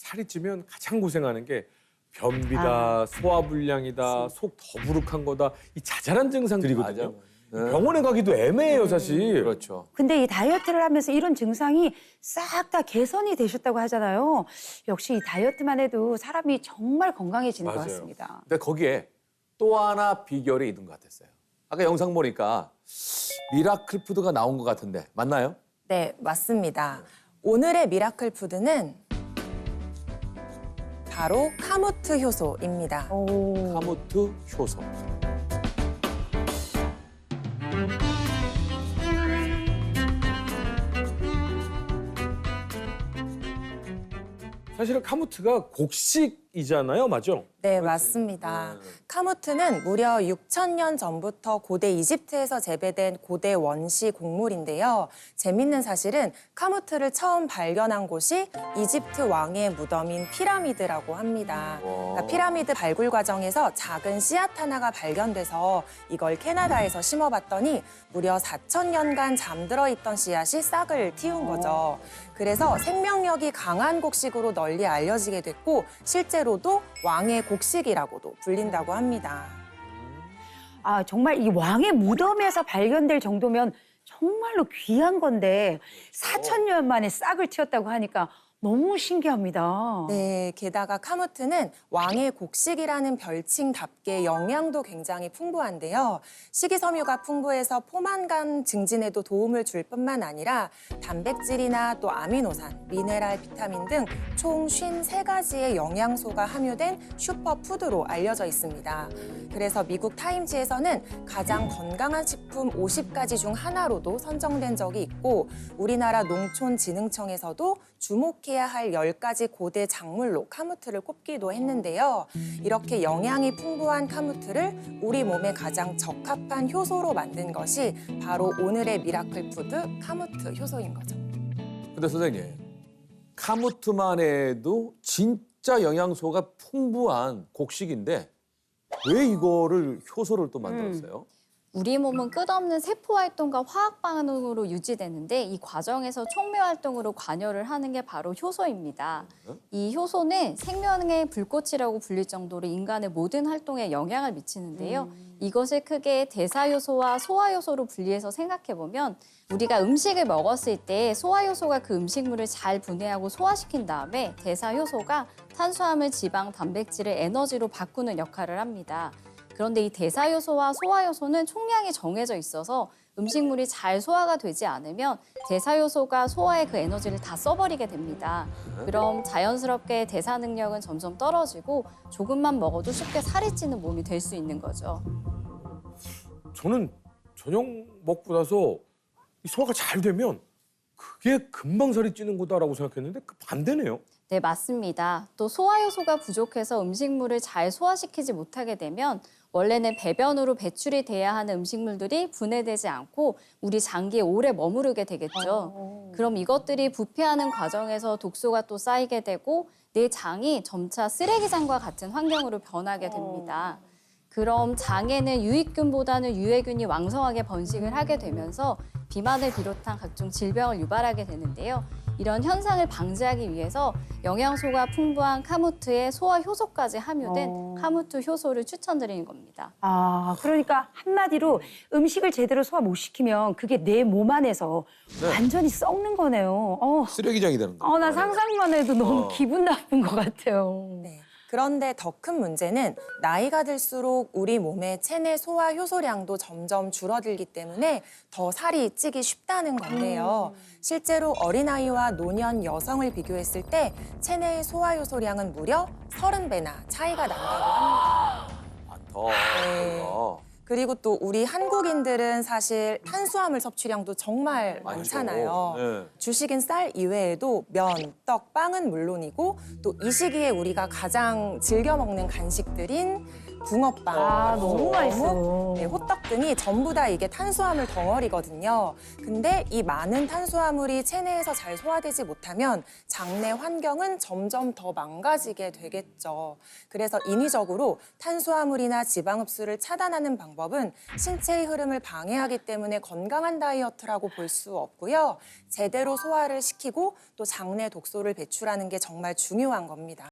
살이 찌면 가장 고생하는 게 변비다, 소화불량이다, 속 더부룩한 거다. 이 자잘한 증상들이거든요. 병원에 가기도 애매해요, 사실. 그렇죠. 근데 이 다이어트를 하면서 이런 증상이 싹 다 개선이 되셨다고 하잖아요. 역시 이 다이어트만 해도 사람이 정말 건강해지는 것 맞아요. 같습니다. 근데 거기에 또 하나 비결이 있는 것 같았어요. 아까 영상 보니까 미라클 푸드가 나온 것 같은데 맞나요? 네, 맞습니다. 오늘의 미라클 푸드는 바로 카무트 효소입니다. 오. 카무트 효소. 사실은 카무트가 곡식이잖아요, 맞죠? 네, 맞습니다. 카무트는 무려 6,000년 전부터 고대 이집트에서 재배된 고대 원시 곡물인데요. 재밌는 사실은 카무트를 처음 발견한 곳이 이집트 왕의 무덤인 피라미드라고 합니다. 그러니까 피라미드 발굴 과정에서 작은 씨앗 하나가 발견돼서 이걸 캐나다에서 심어봤더니 무려 4,000년간 잠들어 있던 씨앗이 싹을 틔운 거죠. 그래서 생명력이 강한 곡식으로 널리 알려지게 됐고 실제로도 왕의 곡식이라고도 불린다고 합니다. 아, 정말 이 왕의 무덤에서 발견될 정도면 정말로 귀한 건데 4,000년 만에 싹을 틔웠다고 하니까 너무 신기합니다. 네, 게다가 카무트는 왕의 곡식이라는 별칭답게 영양도 굉장히 풍부한데요. 식이섬유가 풍부해서 포만감 증진에도 도움을 줄 뿐만 아니라 단백질이나 또 아미노산, 미네랄, 비타민 등 총 53가지의 영양소가 함유된 슈퍼푸드로 알려져 있습니다. 그래서 미국 타임지에서는 가장 건강한 식품 50가지 중 하나로도 선정된 적이 있고 우리나라 농촌진흥청에서도 주목해야 할 10가지 고대 작물로 카무트를 꼽기도 했는데요. 이렇게 영양이 풍부한 카무트를 우리 몸에 가장 적합한 효소로 만든 것이 바로 오늘의 미라클 푸드 카무트 효소인 거죠. 근데 선생님, 카무트만 해도 진짜 영양소가 풍부한 곡식인데 왜 이거를 효소를 또 만들었어요? 우리 몸은 끝없는 세포 활동과 화학 반응으로 유지되는데 이 과정에서 촉매 활동으로 관여를 하는 게 바로 효소입니다. 이 효소는 생명의 불꽃이라고 불릴 정도로 인간의 모든 활동에 영향을 미치는데요. 이것을 크게 대사효소와 소화효소로 분리해서 생각해보면 우리가 음식을 먹었을 때 소화효소가 그 음식물을 잘 분해하고 소화시킨 다음에 대사효소가 탄수화물, 지방, 단백질을 에너지로 바꾸는 역할을 합니다. 그런데 이 대사효소와 소화효소는 총량이 정해져 있어서 음식물이 잘 소화가 되지 않으면 대사효소가 소화의 그 에너지를 다 써버리게 됩니다. 그럼 자연스럽게 대사 능력은 점점 떨어지고 조금만 먹어도 쉽게 살이 찌는 몸이 될 수 있는 거죠. 저는 저녁 먹고 나서 이 소화가 잘 되면 그게 금방 살이 찌는 거다라고 생각했는데 그 반대네요. 네, 맞습니다. 또 소화효소가 부족해서 음식물을 잘 소화시키지 못하게 되면 원래는 배변으로 배출이 돼야 하는 음식물들이 분해되지 않고 우리 장기에 오래 머무르게 되겠죠. 그럼 이것들이 부패하는 과정에서 독소가 또 쌓이게 되고 내 장이 점차 쓰레기장과 같은 환경으로 변하게 됩니다. 그럼 장에는 유익균보다는 유해균이 왕성하게 번식을 하게 되면서 비만을 비롯한 각종 질병을 유발하게 되는데요. 이런 현상을 방지하기 위해서 영양소가 풍부한 카무트에 소화 효소까지 함유된 카무트 효소를 추천드리는 겁니다. 아, 그러니까 한마디로 음식을 제대로 소화 못 시키면 그게 내 몸 안에서 완전히 썩는 거네요. 쓰레기장이 되는 거예요. 나 상상만 해도 너무 기분 나쁜 것 같아요. 네. 그런데 더 큰 문제는 나이가 들수록 우리 몸의 체내 소화 효소량도 점점 줄어들기 때문에 더 살이 찌기 쉽다는 건데요. 실제로 어린아이와 노년 여성을 비교했을 때 체내의 소화 효소량은 무려 30배나 차이가 난다고 합니다. 더. 네. 그리고 또 우리 한국인들은 사실 탄수화물 섭취량도 정말 많잖아요. 네. 주식인 쌀 이외에도 면, 떡, 빵은 물론이고 또 이 시기에 우리가 가장 즐겨 먹는 간식들인 붕어빵, 너무 맛있어. 네, 호떡 등이 전부 다 이게 탄수화물 덩어리거든요. 근데 이 많은 탄수화물이 체내에서 잘 소화되지 못하면 장내 환경은 점점 더 망가지게 되겠죠. 그래서 인위적으로 탄수화물이나 지방 흡수를 차단하는 방법은 신체의 흐름을 방해하기 때문에 건강한 다이어트라고 볼 수 없고요. 제대로 소화를 시키고 또 장내 독소를 배출하는 게 정말 중요한 겁니다.